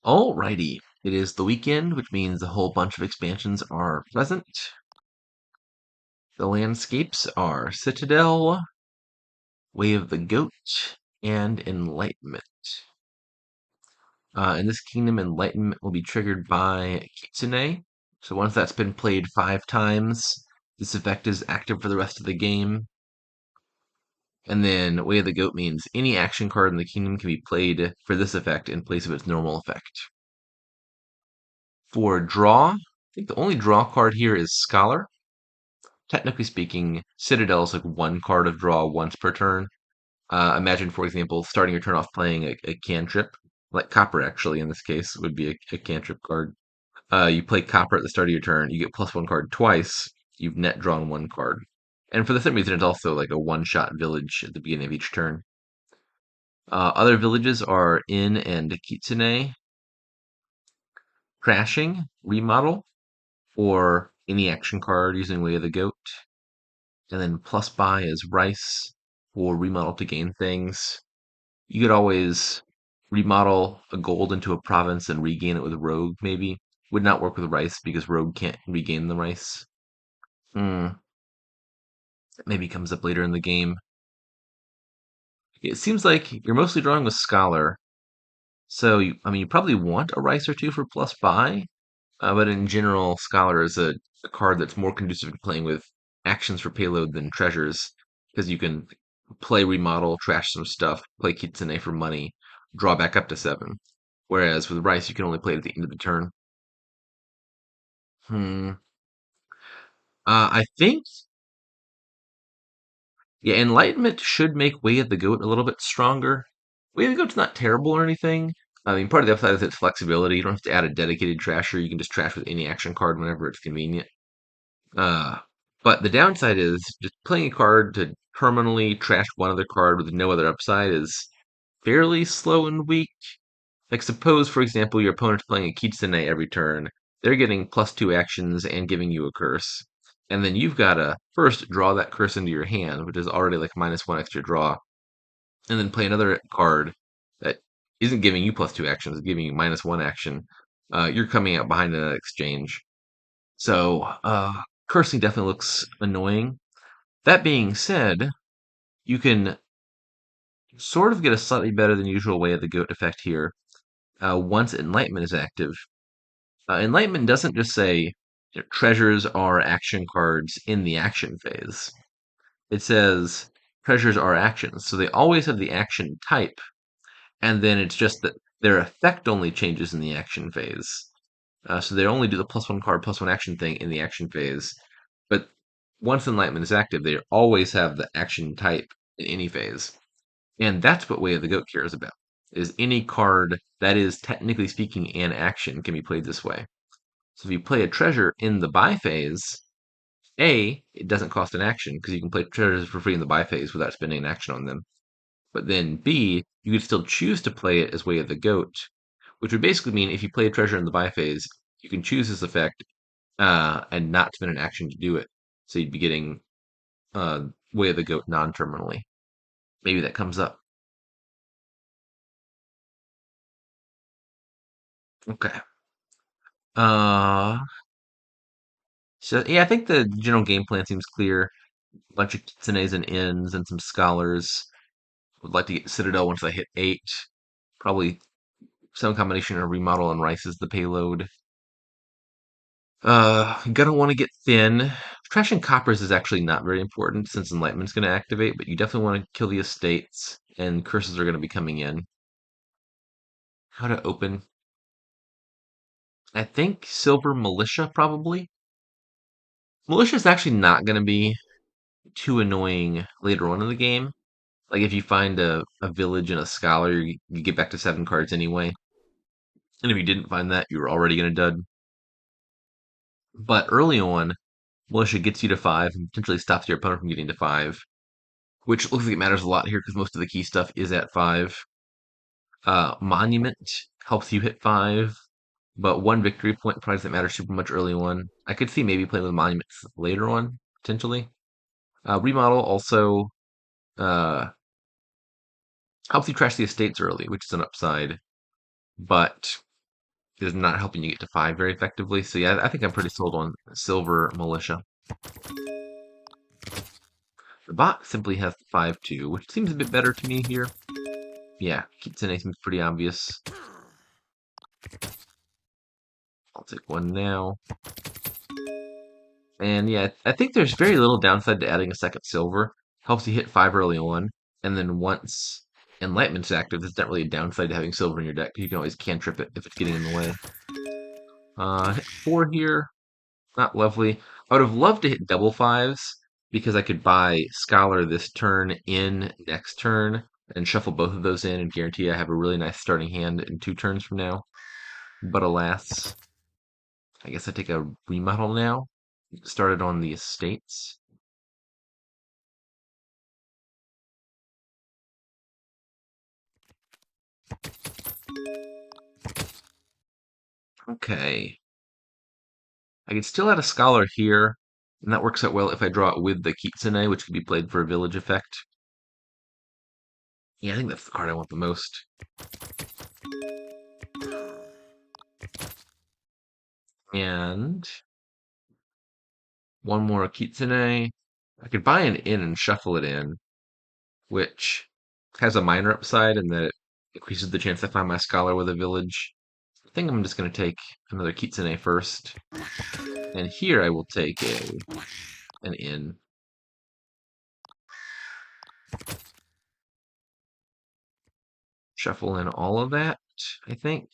Alrighty, it is the weekend, which means a whole bunch of expansions are present. The landscapes are Citadel, Way of the Goat, and Enlightenment. In this kingdom, Enlightenment will be triggered by Kitsune. So once that's been played 5 times, this effect is active for the rest of the game. And then Way of the Goat means any action card in the kingdom can be played for this effect in place of its normal effect. For draw, I think the only draw card here is Scholar. Technically speaking, Citadel is like 1 card of draw once per turn. Imagine, for example, starting your turn off playing a cantrip, like Copper actually in this case would be a cantrip card. You play Copper at the start of your turn, you get +1 card twice, you've net drawn 1 card. And for the same reason, it's also like a one-shot village at the beginning of each turn. Other villages are In and Kitsune, Crashing, Remodel, or any action card using Way of the Goat. And then plus buy is rice for remodel to gain things. You could always remodel a gold into a province and regain it with rogue, maybe. Would not work with rice because rogue can't regain the rice. That maybe comes up later in the game. It seems like you're mostly drawing with scholar, so you probably want a rice or two for plus buy, but in general, scholar is a card that's more conducive to playing with actions for payload than treasures, because you can play remodel, trash some stuff, play Kitsune for money, draw back up to 7. Whereas with Rice, you can only play it at the end of the turn. Hmm. I think, yeah, Enlightenment should make Way of the Goat a little bit stronger. Way of the Goat's not terrible or anything. I mean, part of the upside is its flexibility. You don't have to add a dedicated trasher. You can just trash with any action card whenever it's convenient. Uh, but the downside is just playing a card to permanently trash one other card with no other upside is fairly slow and weak. Like suppose, for example, your opponent's playing a Kitsune every turn. They're getting +2 actions and giving you a curse. And then you've got to first draw that curse into your hand, which is already like -1 extra draw, and then play another card that isn't giving you +2 actions, it's giving you -1 action. You're coming out behind in that exchange. So, cursing definitely looks annoying. That being said, you can sort of get a slightly better than usual Way of the Goat effect here once Enlightenment is active. Enlightenment doesn't just say treasures are action cards in the action phase. It says treasures are actions. So they always have the action type, and then it's just that their effect only changes in the action phase. So they only do the +1 card, +1 action thing in the action phase. But once Enlightenment is active, they always have the action type in any phase. And that's what Way of the Goat cares about, is any card that is technically speaking an action can be played this way. So if you play a treasure in the buy phase, A, it doesn't cost an action because you can play treasures for free in the buy phase without spending an action on them. But then B, you could still choose to play it as Way of the Goat, which would basically mean if you play a treasure in the buy phase, you can choose this effect and not spend an action to do it. So you'd be getting Way of the Goat non-terminally. Maybe that comes up. Okay. Uh, so yeah, I think the general game plan seems clear. A bunch of kitsunes and ins and some scholars. Would like to get Citadel once I hit 8. Probably some combination of remodel and rice is the payload. Gonna want to get thin. Trashing coppers is actually not very important since Enlightenment's gonna activate, but you definitely want to kill the estates, and curses are gonna be coming in. How to open? I think Silver Militia probably. Militia is actually not gonna be too annoying later on in the game. Like if you find a village and a scholar, you get back to 7 cards anyway. And if you didn't find that, you were already gonna dud. But early on, militia gets you to 5 and potentially stops your opponent from getting to 5, which looks like it matters a lot here because most of the key stuff is at 5. Monument helps you hit 5, but 1 victory point probably doesn't matter super much early on. I could see maybe playing with monuments later on, potentially. Remodel also uh, helps you trash the estates early, which is an upside, but is not helping you get to 5 very effectively. So yeah, I think I'm pretty sold on Silver Militia. The bot simply has 5-2, which seems a bit better to me here. Yeah, Kitsune seems pretty obvious. I'll take one now. And yeah, I think there's very little downside to adding a second silver. Helps you hit 5 early on, and then once Enlightenment's active, there's not really a downside to having silver in your deck. You can always cantrip it if it's getting in the way. Hit 4 here. Not lovely. I would have loved to hit double fives because I could buy Scholar this turn in next turn and shuffle both of those in and guarantee I have a really nice starting hand in 2 turns from now. But alas, I guess I take a remodel now. Started on the estates. Okay. I could still add a Scholar here, and that works out well if I draw it with the Kitsune, which could be played for a village effect. Yeah, I think that's the card I want the most. And one more Kitsune. I could buy an inn and shuffle it in, which has a minor upside in that it increases the chance I find my Scholar with a village. I think I'm just going to take another Kitsune first. And here I will take an inn. Shuffle in all of that, I think.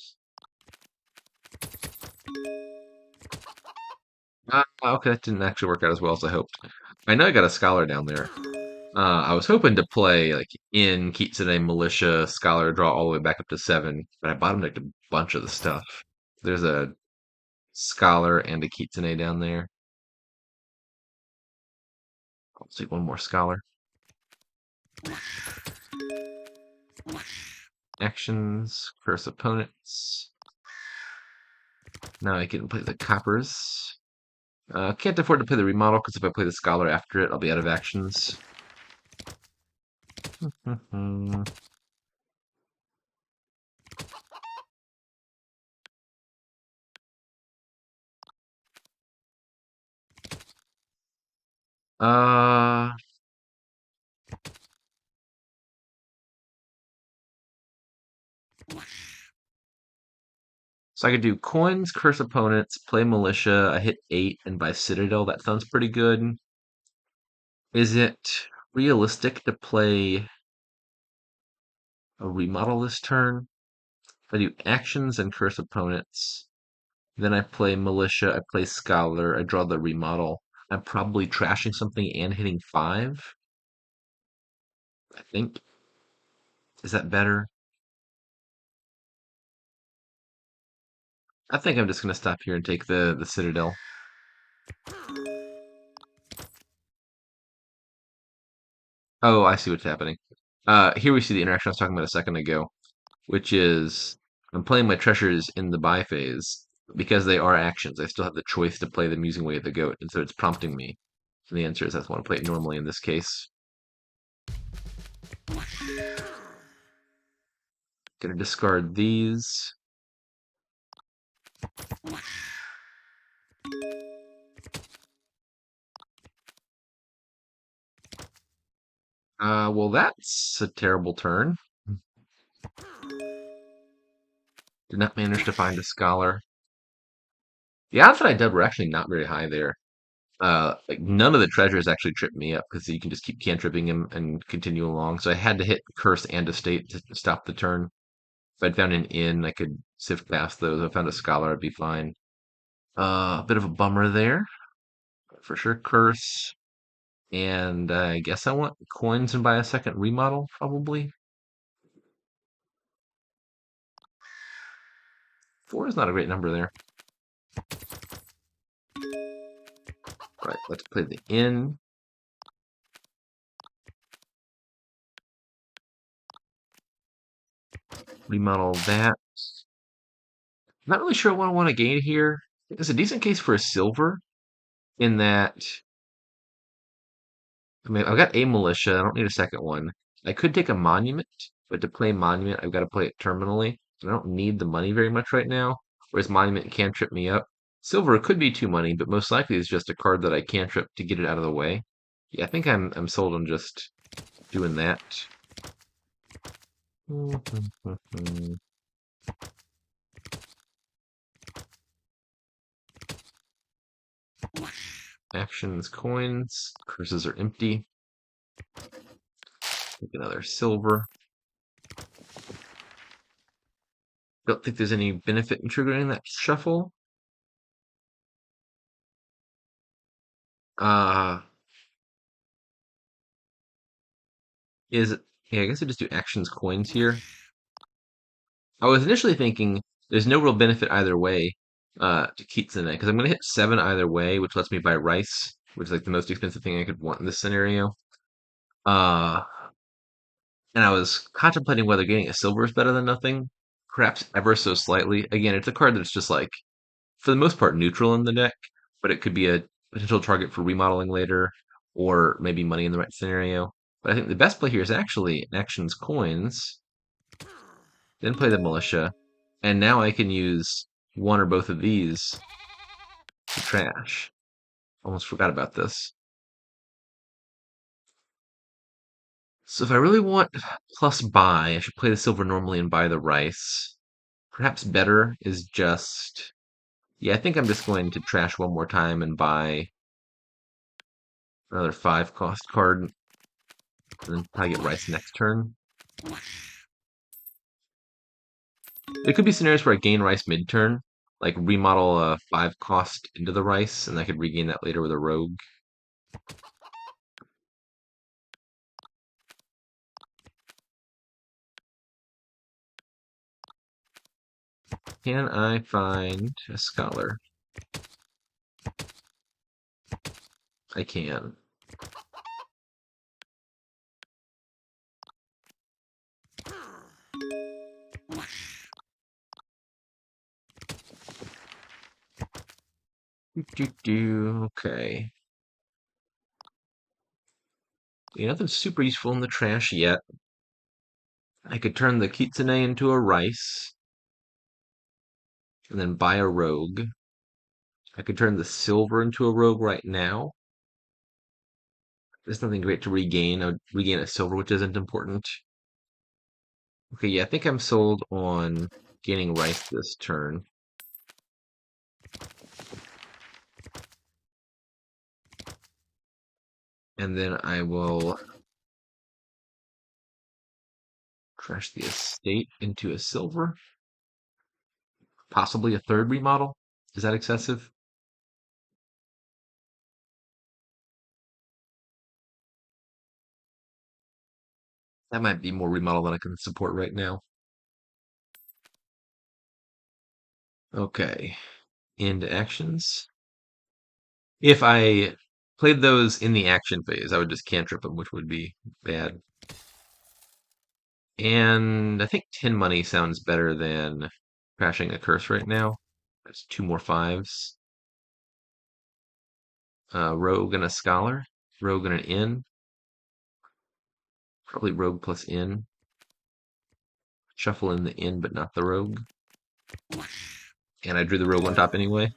Okay, that didn't actually work out as well as I hoped. I know I got a Scholar down there. I was hoping to play like in Kitsune Militia Scholar draw all the way back up to 7, but I bottom decked a bunch of the stuff. There's a Scholar and a Kitsune down there. I'll take one more Scholar. Actions, curse opponents. Now I can play the coppers. Can't afford to play the remodel because if I play the Scholar after it, I'll be out of actions. Uh, so I could do coins, curse opponents, play militia. I hit 8 and buy Citadel. That sounds pretty good. Is it realistic to play a remodel this turn? If I do actions and curse opponents, then I play militia, I play scholar, I draw the remodel. I'm probably trashing something and hitting 5. I think. Is that better? I think I'm just gonna stop here and take the Citadel. Oh, I see what's happening. Here we see the interaction I was talking about a second ago, which is I'm playing my treasures in the buy phase because they are actions. I still have the choice to play them using Way of the Goat, and so it's prompting me. And the answer is I want to play it normally in this case. Gonna discard these. Well, that's a terrible turn. Did not manage to find a scholar. The odds that I did were actually not very high there. Like none of the treasures actually tripped me up because you can just keep cantripping him and continue along. So I had to hit curse and estate to stop the turn. If I'd found an inn, I could sift past those. If I found a scholar, I'd be fine. A bit of a bummer there. For sure, curse. And I guess I want coins and buy a second remodel, probably. 4 is not a great number there. All right, let's play the inn. Remodel that. Not really sure what I want to gain here. It's a decent case for a silver in that I mean, I've got a militia. I don't need a second one. I could take a monument, but to play monument, I've got to play it terminally. I don't need the money very much right now. whereas Monument can trip me up. Silver could be 2 money, but most likely it's just a card that I can trip to get it out of the way. Yeah, I think I'm sold on just doing that. Actions, coins, curses are empty. Take another silver. Don't think there's any benefit in triggering that shuffle. Uh, is it? Yeah, I guess I just do actions, coins here. I was initially thinking there's no real benefit either way to Kitsune, because I'm going to hit 7 either way, which lets me buy rice, which is like the most expensive thing I could want in this scenario. Uh, and I was contemplating whether getting a silver is better than nothing, perhaps ever so slightly. Again, it's a card that's just like, for the most part, neutral in the deck, but it could be a potential target for remodeling later, or maybe money in the right scenario. But I think the best play here is actually actions coins, then play the militia, and now I can use one or both of these to trash. Almost forgot about this. So if I really want plus buy, I should play the silver normally and buy the rice. Perhaps better is just... Yeah, I think I'm just going to trash one more time and buy another 5 cost card, and then probably get rice next turn. There could be scenarios where I gain rice mid-turn, like remodel a 5 cost into the rice, and I could regain that later with a rogue. Can I find a scholar? I can. Okay. Nothing super useful in the trash yet. I could turn the Kitsune into a rice, and then buy a rogue. I could turn the silver into a rogue right now. There's nothing great to regain. I would regain a silver, which isn't important. Okay, yeah, I think I'm sold on gaining rice this turn. And then I will trash the estate into a silver. Possibly a third remodel. Is that excessive? That might be more remodel than I can support right now. Okay. End actions. If I played those in the action phase, I would just cantrip them, which would be bad. And I think 10 money sounds better than crashing a curse right now. That's 2 more 5s. Rogue and a scholar. Rogue and an inn. Probably rogue plus inn. Shuffle in the inn, but not the rogue. And I drew the rogue on top anyway.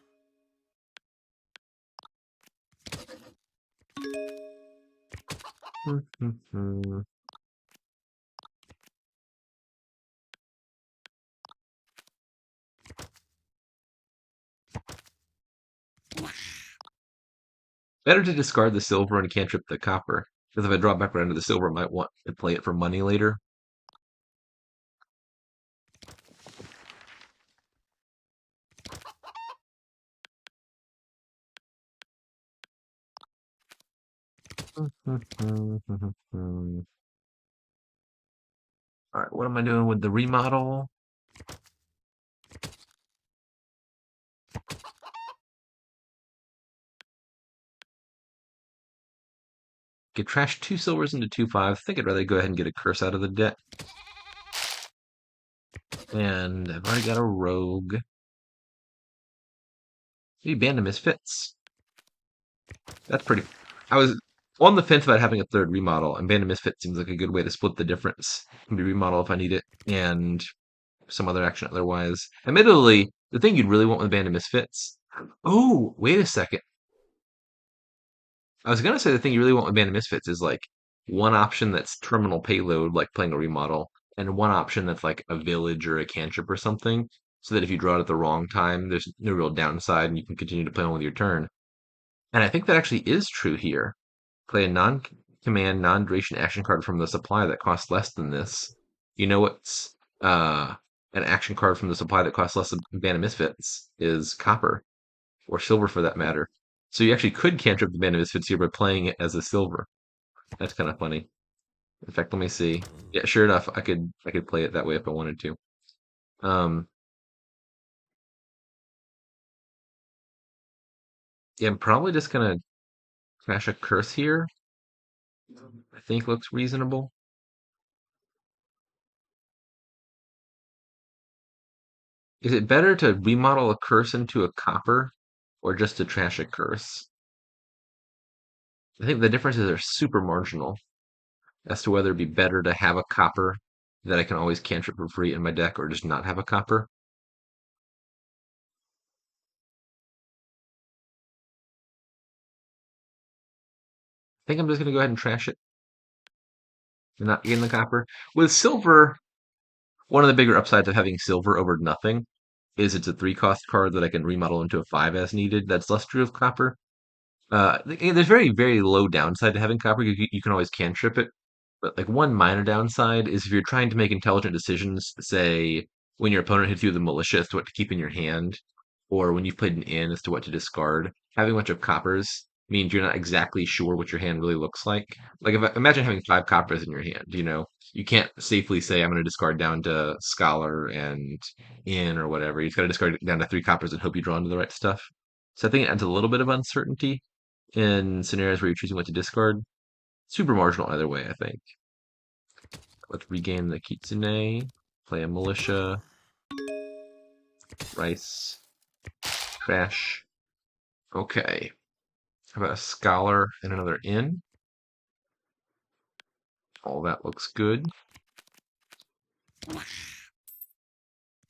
Better to discard the silver and cantrip the copper. Because if I draw back around to the silver, I might want to play it for money later. Alright, what am I doing with the remodel? Get trash 2 silvers into 2 5s. I think I'd rather go ahead and get a curse out of the deck. And I've already got a rogue. Maybe Band of Misfits. That's pretty... I was on the fence about having a third remodel, and Band of Misfits seems like a good way to split the difference. Maybe remodel if I need it, and some other action otherwise. Admittedly, The thing you'd really want with Band of Misfits. Oh, wait a second. I was gonna say the thing you really want with Band of Misfits is like one option that's terminal payload, like playing a remodel, and one option that's like a village or a cantrip or something, so that if you draw it at the wrong time, there's no real downside and you can continue to play on with your turn. And I think that actually is true here. Play a non-command, non-duration action card from the supply that costs less than this. You know what's an action card from the supply that costs less than Band of Misfits is copper or silver for that matter. So you actually could cantrip the Band of Misfits here by playing it as a silver. That's kind of funny. In fact, let me see. Yeah, sure enough, I could play it that way if I wanted to. Um, yeah, I'm probably just gonna crash a curse here. I think looks reasonable. Is it better to remodel a curse into a copper or just to trash a curse? I think the differences are super marginal as to whether it'd be better to have a copper that I can always cantrip for free in my deck or just not have a copper. I think I'm just gonna go ahead and trash it and not gain the copper. With silver, one of the bigger upsides of having silver over nothing is it's a 3 cost card that I can remodel into a 5 as needed. That's less true of copper. There's very, very low downside to having copper. You can always cantrip it. But like one minor downside is if you're trying to make intelligent decisions, say when your opponent hits you with a militia as to what to keep in your hand, or when you've played an in as to what to discard, having a bunch of coppers means you're not exactly sure what your hand really looks like. Like imagine having 5 coppers in your hand, you can't safely say I'm going to discard down to scholar and in or whatever. You just got to discard down to 3 coppers and hope you draw into the right stuff. So I think it adds a little bit of uncertainty in scenarios where you're choosing what to discard. Super marginal either way, I think. Let's regain the Kitsune, play a militia, rice, trash. Okay. How about a scholar and another inn? All that looks good.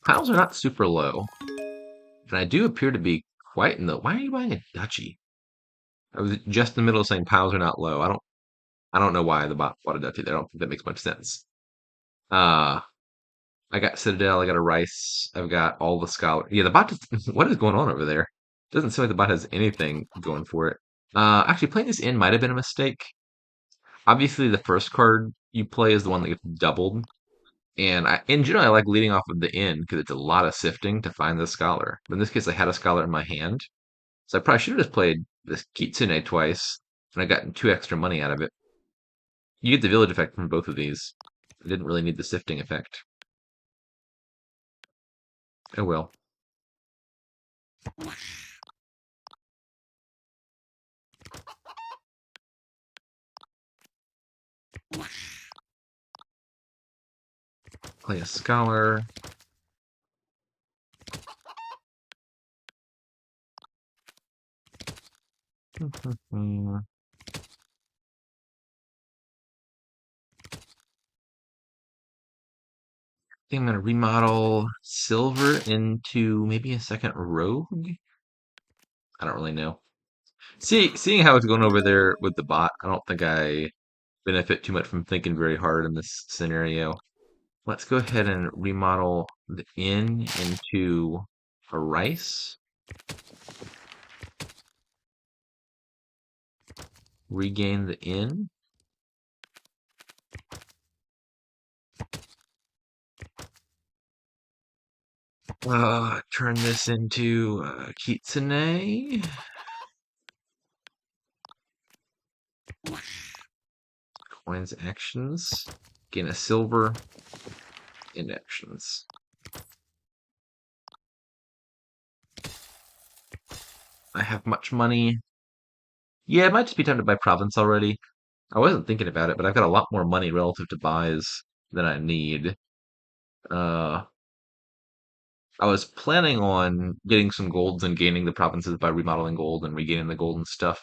Piles are not super low, and I do appear to be quite in the. Why are you buying a duchy? I was just in the middle of saying piles are not low. I don't know why the bot bought a duchy there. I don't think that makes much sense. Uh I got Citadel, I got a Rice, I've got all the scholar. Yeah, the bot just, what is going on over there? Doesn't seem like the bot has anything going for it. Actually, playing this in might have been a mistake. Obviously, the first card you play is the one that gets doubled. And in general, I like leading off with the in because it's a lot of sifting to find the scholar. But in this case, I had a scholar in my hand. So I probably should have just played this Kitsune twice, and I got 2 extra money out of it. You get the village effect from both of these. I didn't really need the sifting effect. Oh well. Play a scholar. I think I'm gonna remodel silver into maybe a second rogue. I don't really know. Seeing how it's going over there with the bot, I don't think I benefit too much from thinking very hard in this scenario. Let's go ahead and remodel the inn into a rice. Regain the inn. Turn this into Kitsune. Coins actions. Gain a silver in actions. I have much money. Yeah, it might just be time to buy province already. I wasn't thinking about it, but I've got a lot more money relative to buys than I need. Uh, I was planning on getting some golds and gaining the provinces by remodeling gold and regaining the golden stuff,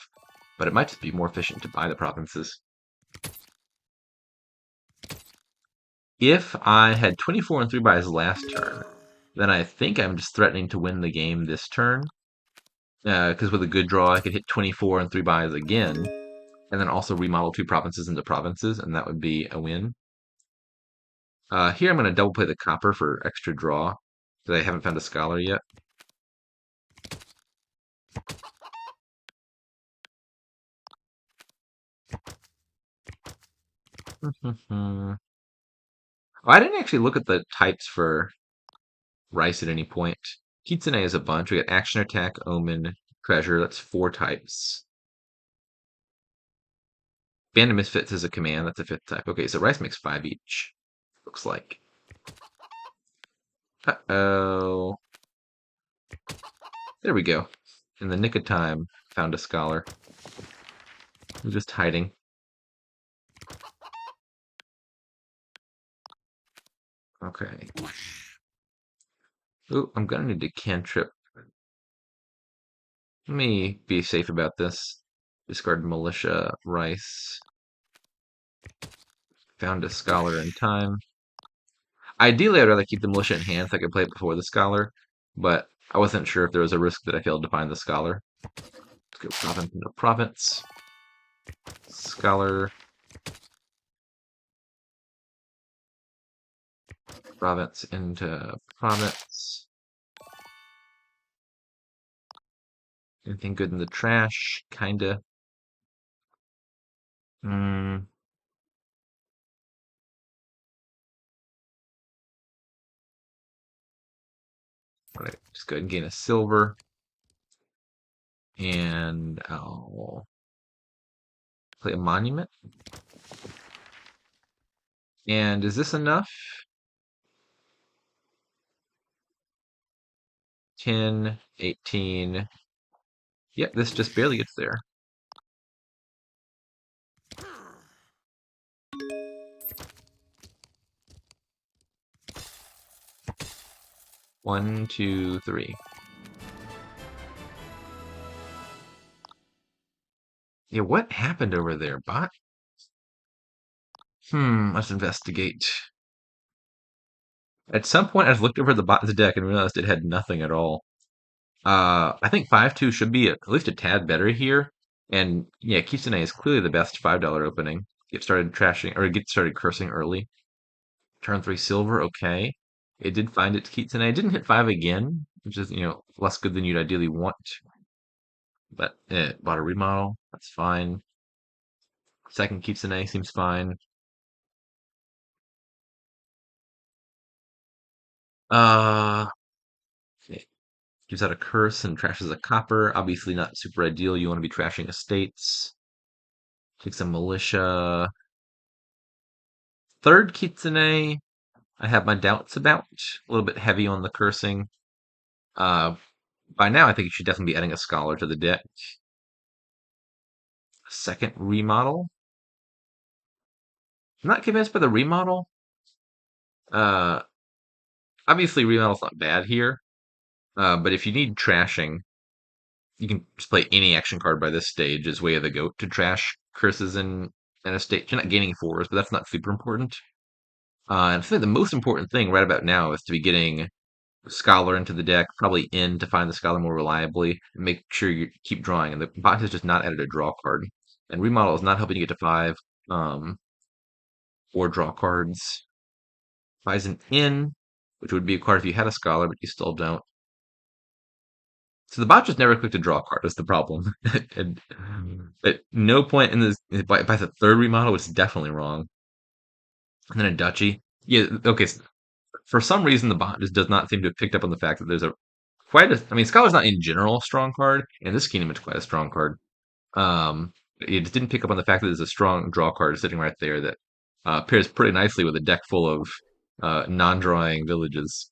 but it might just be more efficient to buy the provinces. If I had 24 and 3 buys last turn, then I think I'm just threatening to win the game this turn. Because with a good draw, I could hit 24 and 3 buys again, and then also remodel 2 provinces into provinces, and that would be a win. Here I'm going to double play the copper for extra draw, because I haven't found a scholar yet. Oh, I didn't actually look at the types for rice at any point. Kitsune is a bunch. We got action, attack, omen, treasure. That's 4 types. Band of Misfits is a command. That's a 5th type. Okay, so rice makes 5 each. Looks like. Uh-oh. There we go. In the nick of time, found a scholar. I'm just hiding. Okay. Ooh, I'm gonna need to cantrip. Let me be safe about this. Discard militia, rice. Found a scholar in time. Ideally, I'd rather keep the militia in hand so I could play it before the scholar, but I wasn't sure if there was a risk that I failed to find the scholar. Let's go province into province. Scholar. Province into province. Anything good in the trash? Kinda. Hmm. Alright, just go ahead and gain a silver. And I'll play a monument. And is this enough? 10, 18. Yep, this just barely gets there. One, two, three. Yeah, what happened over there, bot? Let's investigate. At some point, I just looked over the bot's deck and realized it had nothing at all. I think 5-2 should be at least a tad better here. And yeah, Kisune is clearly the best $5 opening. Get started trashing, or get started cursing early. Turn 3 silver, okay. It did find its Kitsune. It didn't hit 5 again, which is, less good than you'd ideally want. But it bought a remodel. That's fine. Second Kitsune seems fine. Uh, it gives out a curse and trashes a copper. Obviously not super ideal. You want to be trashing estates. Take some militia. Third Kitsune, I have my doubts about. A little bit heavy on the cursing. Uh, by now, I think you should definitely be adding a scholar to the deck. Second remodel. I'm not convinced by the remodel. Uh, obviously, remodel's not bad here. But if you need trashing, you can just play any action card by this stage as way of the goat to trash curses in an estate. You're not gaining 4s, but that's not super important. And I think the most important thing right about now is to be getting Scholar into the deck, probably in to find the Scholar more reliably, and make sure you keep drawing. And the bot has just not added a draw card. And remodel is not helping you get to 5 um, or draw cards. Buys an in, which would be a card if you had a Scholar, but you still don't. So the bot just never clicked a draw card. Is the problem. And at no point in this, by the third remodel, it's definitely wrong. And then a duchy. Yeah, okay. So for some reason, the bot just does not seem to have picked up on the fact that there's I mean, Scholar's not in general a strong card, and this Kingdom is quite a strong card. It just didn't pick up on the fact that there's a strong draw card sitting right there that pairs pretty nicely with a deck full of non-drawing villages.